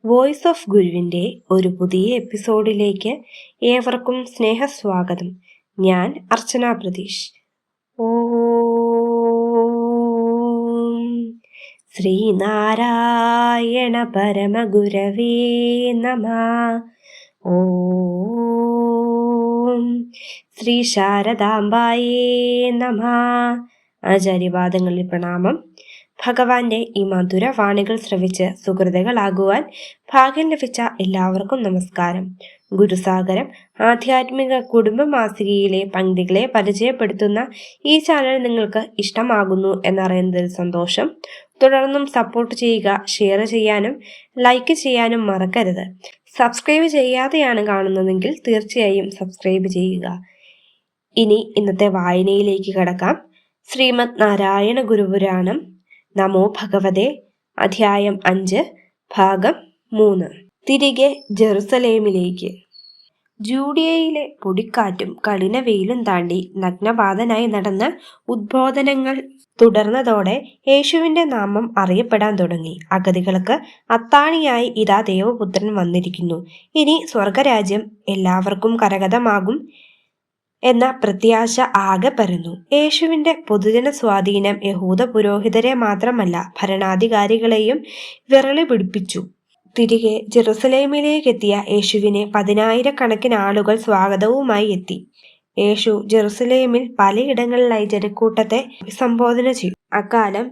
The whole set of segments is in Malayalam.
വോയിസ് ഓഫ് ഗുരുവിൻ്റെ ഒരു പുതിയ എപ്പിസോഡിലേക്ക് ഏവർക്കും സ്നേഹസ്വാഗതം. ഞാൻ അർച്ചന പ്രതീഷ്. ഓം ശ്രീനാരായണ പരമഗുരവേ നമഃ. ഓം ശ്രീ ശാരദാംബായേ നമഃ. ആചാര്യപാദങ്ങളിൽ പ്രണാമം. ഭഗവാന്റെ ഈ മധുരവാണികൾ ശ്രവിച്ച് സുഹൃതകളാകുവാൻ ഭാഗ്യം ലഭിച്ച എല്ലാവർക്കും നമസ്കാരം. ഗുരുസാഗരം ആധ്യാത്മിക കുടുംബ മാസികയിലെ പങ്ക്തികളെ പരിചയപ്പെടുത്തുന്ന ഈ ചാനൽ നിങ്ങൾക്ക് ഇഷ്ടമാകുന്നു എന്നറിയുന്നതിൽ സന്തോഷം. തുടർന്നും സപ്പോർട്ട് ചെയ്യുക, ഷെയർ ചെയ്യാനും ലൈക്ക് ചെയ്യാനും മറക്കരുത്. സബ്സ്ക്രൈബ് ചെയ്യാതെയാണ് കാണുന്നതെങ്കിൽ തീർച്ചയായും സബ്സ്ക്രൈബ് ചെയ്യുക. ഇനി ഇന്നത്തെ വായനയിലേക്ക് കടക്കാം. ശ്രീമദ് നാരായണ ഗുരുപുരാണം നമോ ഭഗവതേ, അധ്യായം 5, ഭാഗം 3. തിരികെ ജെറുസലേമിലേക്ക്. ജൂഡിയയിലെ പൊടിക്കാറ്റും കഠിനവെയിലും താണ്ടി നഗ്നപാതനായി നടന്ന് ഉദ്ബോധനങ്ങൾ തുടർന്നതോടെ യേശുവിന്റെ നാമം അറിയപ്പെടാൻ തുടങ്ങി. അഗതികൾക്ക് അത്താണിയായി ഇതാ ദേവപുത്രൻ വന്നിരിക്കുന്നു, ഇനി സ്വർഗരാജ്യം എല്ലാവർക്കും കരഗതമാകും എന്ന പ്രത്യാശ ആകെ പരന്നു. യേശുവിന്റെ പൊതുജന സ്വാധീനം യഹൂദ പുരോഹിതരെ മാത്രമല്ല, ഭരണാധികാരികളെയും വിറളി പിടിപ്പിച്ചു. തിരികെ ജെറുസലേമിലേക്കെത്തിയ യേശുവിനെ 10,000-കണക്കിന് ആളുകൾ സ്വാഗതവുമായി എത്തി. യേശു ജെറുസലേമിൽ പലയിടങ്ങളിലായി ജനക്കൂട്ടത്തെ അഭിസംബോധന ചെയ്തു. അക്കാലം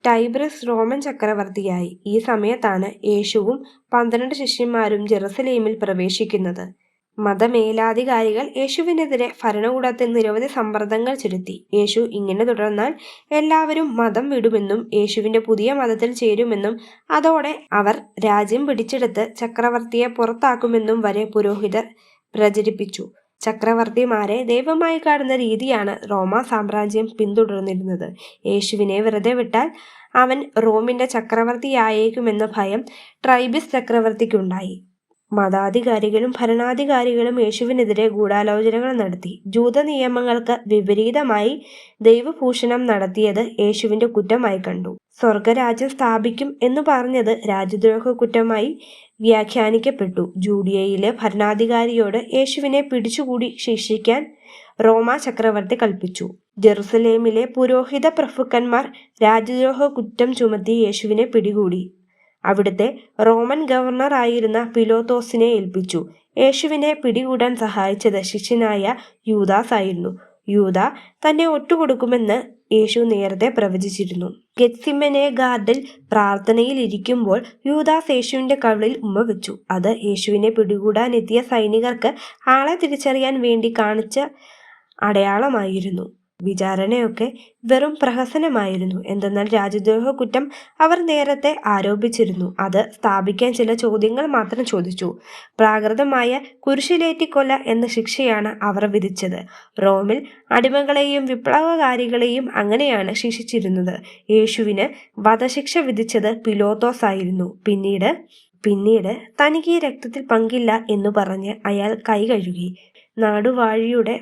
ടൈബ്രിയസ് റോമൻ ചക്രവർത്തിയായി. ഈ സമയത്താണ് യേശുവും 12 ശിഷ്യന്മാരും ജെറുസലേമിൽ പ്രവേശിക്കുന്നത്. മതമേലാധികാരികൾ യേശുവിനെതിരെ ഭരണകൂടത്തിൽ നിരവധി സമ്മർദ്ദങ്ങൾ ചെലുത്തി. യേശു ഇങ്ങനെ തുടർന്നാൽ എല്ലാവരും മതം വിടുമെന്നും യേശുവിന്റെ പുതിയ മതത്തിൽ ചേരുമെന്നും അതോടെ അവർ രാജ്യം പിടിച്ചെടുത്ത് ചക്രവർത്തിയെ പുറത്താക്കുമെന്നും വരെ പുരോഹിതർ പ്രചരിപ്പിച്ചു. ചക്രവർത്തിമാരെ ദൈവമായി കാണുന്ന രീതിയാണ് റോമാ സാമ്രാജ്യം പിന്തുടർന്നിരുന്നത്. യേശുവിനെ വെറുതെ വിട്ടാൽ അവൻ റോമിന്റെ ചക്രവർത്തിയായേക്കുമെന്ന ഭയം ട്രൈബിസ് ചക്രവർത്തിക്കുണ്ടായി. മതാധികാരികളും ഭരണാധികാരികളും യേശുവിനെതിരെ ഗൂഢാലോചനകൾ നടത്തി. ജൂത നിയമങ്ങൾക്ക് വിപരീതമായി ദൈവഭൂഷണം നടത്തിയത് യേശുവിന്റെ കുറ്റമായി കണ്ടു. സ്വർഗരാജ്യം സ്ഥാപിക്കും എന്ന് പറഞ്ഞത് രാജ്യദ്രോഹ കുറ്റമായി വ്യാഖ്യാനിക്കപ്പെട്ടു. ജൂഡിയയിലെ ഭരണാധികാരിയോട് യേശുവിനെ പിടിച്ചുകൂടി ശിക്ഷിക്കാൻ റോമാ ചക്രവർത്തി കൽപ്പിച്ചു. ജെറുസലേമിലെ പുരോഹിത പ്രഭുക്കന്മാർ രാജ്യദ്രോഹ കുറ്റം ചുമത്തി യേശുവിനെ പിടികൂടി. അവിടുത്തെ റോമൻ ഗവർണർ ആയിരുന്ന പിലോത്തോസിനെ ഏൽപ്പിച്ചു. യേശുവിനെ പിടികൂടാൻ സഹായിച്ചത് ശിഷ്യനായ യൂദാസ് ആയിരുന്നു. യൂദ തന്നെ ഒറ്റുകൊടുക്കുമെന്ന് യേശു നേരത്തെ പ്രവചിച്ചിരുന്നു. ഗെത്സിമനെ ഗാർഡിൽ പ്രാർത്ഥനയിൽ ഇരിക്കുമ്പോൾ യൂദാസ് യേശുവിന്റെ കവിളിൽ ഉമ്മ വെച്ചു. അത് യേശുവിനെ പിടികൂടാനെത്തിയ സൈനികർക്ക് ആളെ തിരിച്ചറിയാൻ വേണ്ടി കാണിച്ച അടയാളമായിരുന്നു. വിചാരണയൊക്കെ വെറും പ്രഹസനമായിരുന്നു. എന്തെന്നാൽ രാജ്യദ്രോഹ കുറ്റം അവർ നേരത്തെ ആരോപിച്ചിരുന്നു. അത് സ്ഥാപിക്കാൻ ചില ചോദ്യങ്ങൾ മാത്രം ചോദിച്ചു. പ്രാകൃതമായ കുരിശിലേറ്റിക്കൊല എന്ന ശിക്ഷയാണ് അവർ വിധിച്ചത്. റോമിൽ അടിമകളെയും വിപ്ലവകാരികളെയും അങ്ങനെയാണ് ശിക്ഷിച്ചിരുന്നത്. യേശുവിന് വധശിക്ഷ വിധിച്ചത് പിലോത്തോസ് ആയിരുന്നു. പിന്നീട് തനിക്ക് ഈ രക്തത്തിൽ പങ്കില്ല എന്നു പറഞ്ഞ് അയാൾ കൈ കഴുകി. നാടുവാഴിയുടെ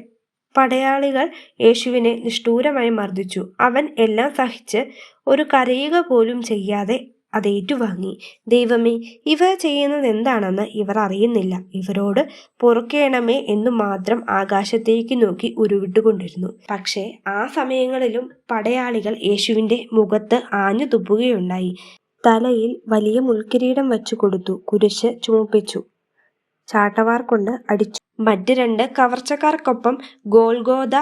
പടയാളികൾ യേശുവിനെ നിഷ്ഠൂരമായി മർദ്ദിച്ചു. അവൻ എല്ലാം സഹിച്ച് ഒരു കരയുക പോലും ചെയ്യാതെ അതേറ്റുവാങ്ങി. ദൈവമേ, ഇവർ ചെയ്യുന്നത് എന്താണെന്ന് ഇവർ അറിയുന്നില്ല, ഇവരോട് പൊറുക്കേണമേ എന്നു മാത്രം ആകാശത്തേക്ക് നോക്കി ഉരുവിട്ടുകൊണ്ടിരുന്നു. പക്ഷേ ആ സമയങ്ങളിലും പടയാളികൾ യേശുവിന്റെ മുഖത്ത് ആഞ്ഞു തുപ്പുകയുണ്ടായി. തലയിൽ വലിയ മുൾക്കിരീടം വച്ചു കൊടുത്തു. കുരിശ് ചുമപ്പിച്ചു. ചാട്ടവാർ കൊണ്ട് അടിച്ചു. മറ്റ് 2 കവർച്ചക്കാർക്കൊപ്പം ഗോൽഗോഥ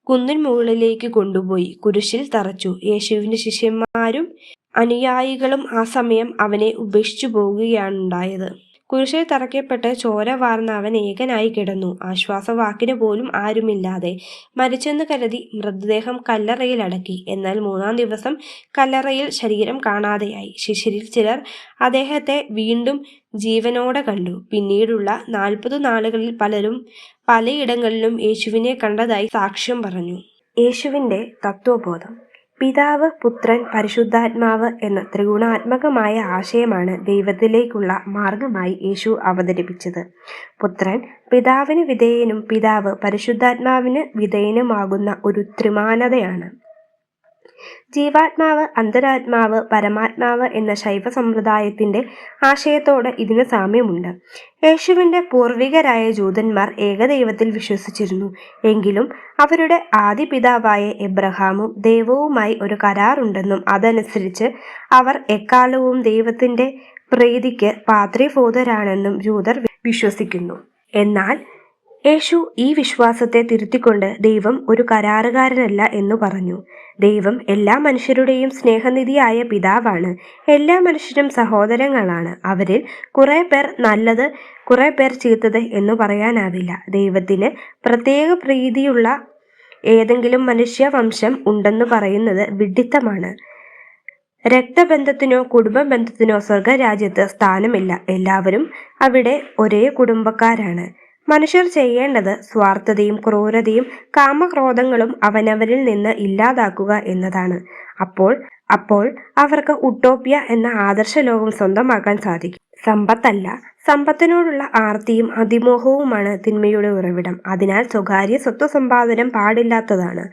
കുന്നിൻ മുകളിലേക്ക് കൊണ്ടുപോയി കുരിശിൽ തറച്ചു. യേശുവിന്റെ ശിഷ്യന്മാരും അനുയായികളും ആ സമയം അവനെ ഉപേക്ഷിച്ചു പോവുകയാണുണ്ടായത്. കുരിശിൽ തറയ്ക്കപ്പെട്ട് ചോര വാർന്ന അവൻ ഏകനായി കിടന്നു, ആശ്വാസവാക്കിന് പോലും ആരുമില്ലാതെ. മരിച്ചെന്ന് കരുതി മൃതദേഹം കല്ലറയിൽ അടക്കി. എന്നാൽ 3-ാം ദിവസം കല്ലറയിൽ ശരീരം കാണാതെയായി. ശിഷ്യരിൽ ചിലർ അദ്ദേഹത്തെ വീണ്ടും ജീവനോടെ കണ്ടു. പിന്നീടുള്ള 40 നാളുകളിൽ പലരും പലയിടങ്ങളിലും യേശുവിനെ കണ്ടതായി സാക്ഷ്യം പറഞ്ഞു. യേശുവിന്റെ തത്വബോധം. പിതാവ്, പുത്രൻ, പരിശുദ്ധാത്മാവ് എന്ന ത്രിഗുണാത്മകമായ ആശയമാണ് ദൈവത്തിലേക്കുള്ള മാർഗമായി യേശു അവതരിപ്പിച്ചത്. പുത്രൻ പിതാവിന് വിധേയനും പിതാവ് പരിശുദ്ധാത്മാവിന് വിധേയനുമാകുന്ന ഒരു ത്രിമാനതയാണ്. ജീവാത്മാവ്, അന്തരാത്മാവ്, പരമാത്മാവ് എന്ന ശൈവ സമ്പ്രദായത്തിന്റെ ആശയത്തോട് ഇതിന് സാമ്യമുണ്ട്. യേശുവിന്റെ പൂർവികരായ ജൂതന്മാർ ഏകദൈവത്തിൽ വിശ്വസിച്ചിരുന്നു. എങ്കിലും അവരുടെ ആദ്യ പിതാവായ എബ്രഹാമും ദൈവവുമായി ഒരു കരാറുണ്ടെന്നും അതനുസരിച്ച് അവർ എക്കാലവും ദൈവത്തിന്റെ പ്രീതിക്ക് പാത്രീഭൂതരാണെന്നും ജൂതർ വിശ്വസിക്കുന്നു. എന്നാൽ യേശു ഈ വിശ്വാസത്തെ തിരുത്തിക്കൊണ്ട് ദൈവം ഒരു കരാറുകാരനല്ല എന്നു പറഞ്ഞു. ദൈവം എല്ലാ മനുഷ്യരുടെയും സ്നേഹനിധിയായ പിതാവാണ്. എല്ലാ മനുഷ്യരും സഹോദരങ്ങളാണ്. അവരിൽ കുറെ പേർ നല്ലത്, കുറെ പേർ ചീത്തത് എന്നു പറയാനാവില്ല. ദൈവത്തിന് പ്രത്യേക പ്രീതിയുള്ള ഏതെങ്കിലും മനുഷ്യവംശം ഉണ്ടെന്നു പറയുന്നത് വിഡ്ഢിത്തമാണ്. രക്തബന്ധത്തിനോ കുടുംബ ബന്ധത്തിനോ സ്വർഗരാജ്യത്ത് സ്ഥാനമില്ല. എല്ലാവരും അവിടെ ഒരേ കുടുംബക്കാരാണ്. മനുഷ്യർ ചെയ്യേണ്ടത് സ്വാർത്ഥതയും ക്രൂരതയും കാമക്രോധങ്ങളും അവനവരിൽ നിന്ന് ഇല്ലാതാക്കുക എന്നതാണ്. അപ്പോൾ അവർക്ക് ഉട്ടോപ്യ എന്ന ആദർശ ലോകം സ്വന്തമാക്കാൻ സാധിക്കും. സമ്പത്തല്ല, സമ്പത്തിനോടുള്ള ആർത്തിയും അതിമോഹവുമാണ് തിന്മയുടെ ഉറവിടം. അതിനാൽ സ്വകാര്യ സ്വത്ത് സമ്പാദനം പാടില്ലാത്തതാണ്.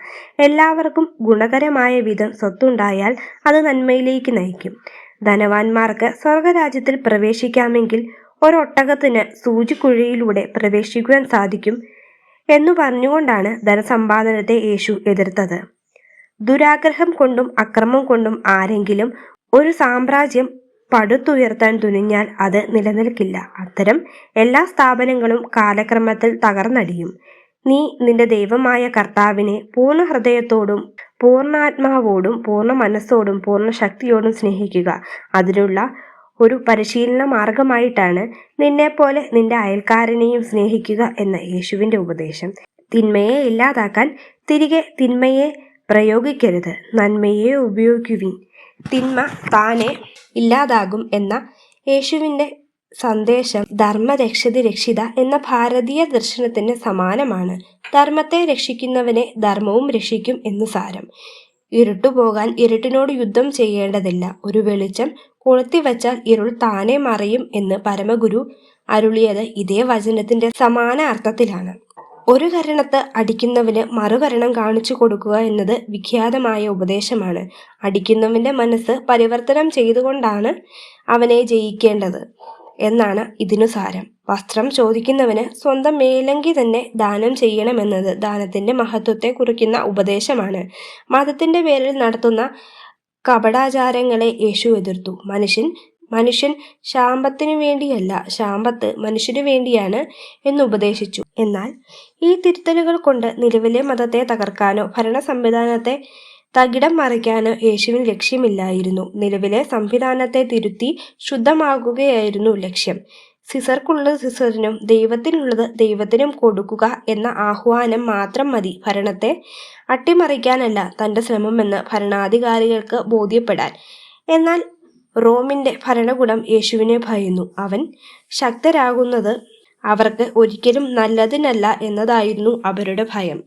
എല്ലാവർക്കും ഗുണകരമായ വിധം സ്വത്തുണ്ടായാൽ അത് നന്മയിലേക്ക് നയിക്കും. ധനവാന്മാർക്ക് സ്വർഗരാജ്യത്തിൽ പ്രവേശിക്കാമെങ്കിൽ ഒരൊട്ടകത്തിന് സൂചിക്കുഴിയിലൂടെ പ്രവേശിക്കുവാൻ സാധിക്കും എന്നു പറഞ്ഞുകൊണ്ടാണ് ധനസമ്പാദനത്തെ യേശു എതിർത്തത്. ദുരാഗ്രഹം കൊണ്ടും അക്രമം കൊണ്ടും ആരെങ്കിലും ഒരു സാമ്രാജ്യം പടുത്തുയർത്താൻ തുനിഞ്ഞാൽ അത് നിലനിൽക്കില്ല. അത്തരം എല്ലാ സ്ഥാപനങ്ങളും കാലക്രമത്തിൽ തകർന്നടിയും. നീ നിന്റെ ദൈവമായ കർത്താവിനെ പൂർണ്ണ ഹൃദയത്തോടും പൂർണ്ണാത്മാവോടും പൂർണ്ണ മനസ്സോടും പൂർണ്ണ ശക്തിയോടും സ്നേഹിക്കുക. അതിനുള്ള ഒരു പരിശീലന മാർഗമായിട്ടാണ് നിന്നെപ്പോലെ നിന്റെ അയൽക്കാരനെയും സ്നേഹിക്കുക എന്ന യേശുവിൻ്റെ ഉപദേശം. തിന്മയെ ഇല്ലാതാക്കാൻ തിരികെ തിന്മയെ പ്രയോഗിക്കരുത്, നന്മയെ ഉപയോഗിക്കുവിൻ. തിന്മ താനെ ഇല്ലാതാകും എന്ന യേശുവിൻ്റെ സന്ദേശം ധർമ്മരക്ഷതി രക്ഷിത എന്ന ഭാരതീയ ദർശനത്തിന് സമാനമാണ്. ധർമ്മത്തെ രക്ഷിക്കുന്നവനെ ധർമ്മവും രക്ഷിക്കും എന്ന് സാരം. ഇരുട്ടുപോകാൻ ഇരുട്ടിനോട് യുദ്ധം ചെയ്യേണ്ടതില്ല. ഒരു വെളിച്ചം കൊളുത്തിവച്ചാൽ ഇരുൾ താനെ മറയും എന്ന് പരമഗുരു അരുളിയത് ഇതേ വചനത്തിന്റെ സമാന അർത്ഥത്തിലാണ്. ഒരു കരണത്ത് അടിക്കുന്നവന് മറുകരണം കാണിച്ചു കൊടുക്കുക എന്നത് വിഖ്യാതമായ ഉപദേശമാണ്. അടിക്കുന്നവന്റെ മനസ്സ് പരിവർത്തനം ചെയ്തുകൊണ്ടാണ് അവനെ ജയിക്കേണ്ടത് എന്നാണ് ഇതിനു സാരം. വസ്ത്രം ചോദിക്കുന്നവന് സ്വന്തം മേലങ്കി തന്നെ ദാനം ചെയ്യണമെന്നത് ദാനത്തിന്റെ മഹത്വത്തെ കുറിക്കുന്ന ഉപദേശമാണ്. മതത്തിന്റെ പേരിൽ നടത്തുന്ന കപടാചാരങ്ങളെ യേശു എതിർത്തു. മനുഷ്യൻ ശാമ്പത്തിനു വേണ്ടിയല്ല, ശാമ്പത്ത് മനുഷ്യനു വേണ്ടിയാണ് എന്നുപദേശിച്ചു. എന്നാൽ ഈ തിരുത്തലുകൾ കൊണ്ട് നിലവിലെ മതത്തെ തകർക്കാനോ ഭരണ സംവിധാനത്തെ തകിടം മറിക്കാനോ യേശുവിന് ലക്ഷ്യമില്ലായിരുന്നു. നിലവിലെ സംവിധാനത്തെ തിരുത്തി ശുദ്ധമാക്കുകയായിരുന്നു ലക്ഷ്യം. സിസർക്കുള്ളത് സിസറിനും ദൈവത്തിനുള്ളത് ദൈവത്തിനും കൊടുക്കുക എന്ന ആഹ്വാനം മാത്രം മതി ഭരണത്തെ അട്ടിമറിക്കാനല്ല തൻ്റെ ശ്രമമെന്ന് ഭരണാധികാരികൾക്ക് ബോധ്യപ്പെടാൻ. എന്നാൽ റോമിൻ്റെ ഭരണകൂടം യേശുവിനെ ഭയന്നു. അവൻ ശക്തരാകുന്നത് അവർക്ക് ഒരിക്കലും നല്ലതിനല്ല എന്നതായിരുന്നു അവരുടെ ഭയം.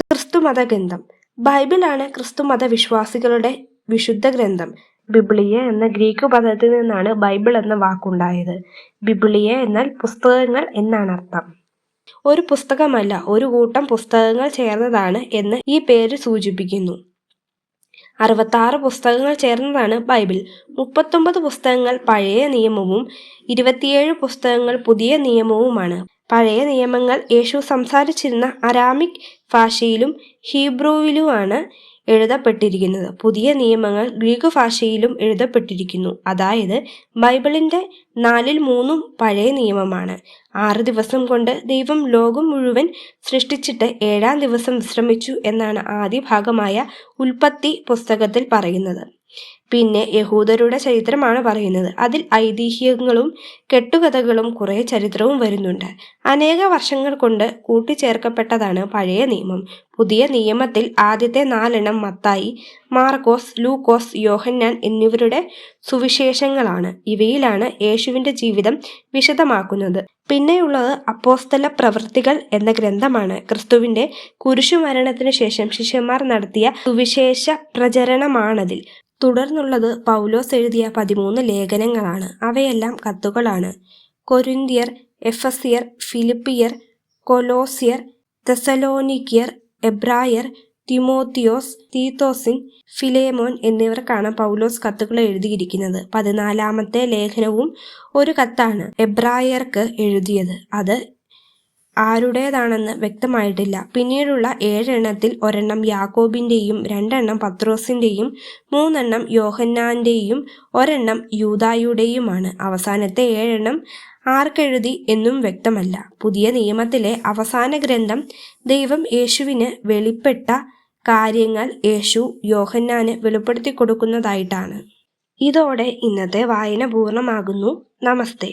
ക്രിസ്തുമത ഗ്രന്ഥം. ബൈബിളാണ് ക്രിസ്തുമത വിശ്വാസികളുടെ വിശുദ്ധ ഗ്രന്ഥം. ബിബ്ലിയ എന്ന ഗ്രീക്ക് പദത്തിൽ നിന്നാണ് ബൈബിൾ എന്ന വാക്കുണ്ടായത്. ബിബ്ലിയ എന്നാൽ പുസ്തകങ്ങൾ എന്നാണ് അർത്ഥം. ഒരു പുസ്തകമല്ല, ഒരു കൂട്ടം പുസ്തകങ്ങൾ ചേർന്നതാണ് എന്ന് ഈ പേര് സൂചിപ്പിക്കുന്നു. 66 പുസ്തകങ്ങൾ ചേർന്നതാണ് ബൈബിൾ. 39 പുസ്തകങ്ങൾ പഴയ നിയമവും 27 പുസ്തകങ്ങൾ പുതിയ നിയമവുമാണ്. പഴയ നിയമങ്ങൾ യേശു സംസാരിച്ചിരുന്ന അരാമിക് ഭാഷയിലും ഹീബ്രുവിലുമാണ് എഴുതപ്പെട്ടിരിക്കുന്നത്. പുതിയ നിയമങ്ങൾ ഗ്രീക്ക് ഭാഷയിലും എഴുതപ്പെട്ടിരിക്കുന്നു. അതായത് ബൈബിളിൻ്റെ 4/3 പഴയ നിയമമാണ്. 6 ദിവസം കൊണ്ട് ദൈവം ലോകം മുഴുവൻ സൃഷ്ടിച്ചിട്ട് 7-ാം ദിവസം വിശ്രമിച്ചു എന്നാണ് ആദ്യ ഭാഗമായ ഉൽപ്പത്തി പുസ്തകത്തിൽ പറയുന്നത്. പിന്നെ യഹൂദരുടെ ചരിത്രമാണ് പറയുന്നത്. അതിൽ ഐതിഹ്യങ്ങളും കെട്ടുകഥകളും കുറേ ചരിത്രവും വരുന്നുണ്ട്. അനേക വർഷങ്ങൾ കൊണ്ട് കൂട്ടിച്ചേർക്കപ്പെട്ടതാണ് പഴയ നിയമം. പുതിയ നിയമത്തിൽ ആദ്യത്തെ 4 മത്തായി, മാർക്കോസ്, ലൂക്കോസ്, യോഹന്നാൻ എന്നിവരുടെ സുവിശേഷങ്ങളാണ്. ഇവയിലാണ് യേശുവിൻ്റെ ജീവിതം വിശദമാക്കുന്നത്. പിന്നെയുള്ളത് അപ്പോസ്തല പ്രവൃത്തികൾ എന്ന ഗ്രന്ഥമാണ്. ക്രിസ്തുവിൻ്റെ കുരിശുമരണത്തിനു ശേഷം ശിഷ്യന്മാർ നടത്തിയ സുവിശേഷ പ്രചരണമാണതിൽ. തുടർന്നുള്ളത് പൗലോസ് എഴുതിയ 13 ലേഖനങ്ങളാണ്. അവയെല്ലാം കത്തുകളാണ്. കൊരിന്ത്യർ, എഫസ്യർ, ഫിലിപ്പിയർ, കൊലോസ്യർ, തെസലോനിക്കർ, എബ്രായർ, തിമോത്തിയോസ്, തീത്തോസിൻ, ഫിലേമോൻ എന്നിവർക്കാണ് പൗലോസ് കത്തുകൾ എഴുതിയിരിക്കുന്നത്. 14-ാമത്തെ ലേഖനവും ഒരു കത്താണ് എബ്രായർക്ക് എഴുതിയത്. അത് ആരുടേതാണെന്ന് വ്യക്തമായിട്ടില്ല. പിന്നീടുള്ള 7 എണ്ണത്തിൽ ഒരെണ്ണം യാക്കോബിൻ്റെയും 2 എണ്ണം പത്രോസിൻ്റെയും 3 എണ്ണം യോഹന്നാൻ്റെയും 1 എണ്ണം യൂദായുടേയുമാണ്. അവസാനത്തെ 7 എണ്ണം ആർക്കെഴുതി എന്നും വ്യക്തമല്ല. പുതിയ നിയമത്തിലെ അവസാന ഗ്രന്ഥം ദൈവം യേശുവിന് വെളിപ്പെട്ട കാര്യങ്ങൾ യേശു യോഹന്നാന് വെളിപ്പെടുത്തി കൊടുക്കുന്നതായിട്ടാണ്. ഇതോടെ ഇന്നത്തെ വായന പൂർണ്ണമാകുന്നു. നമസ്തേ.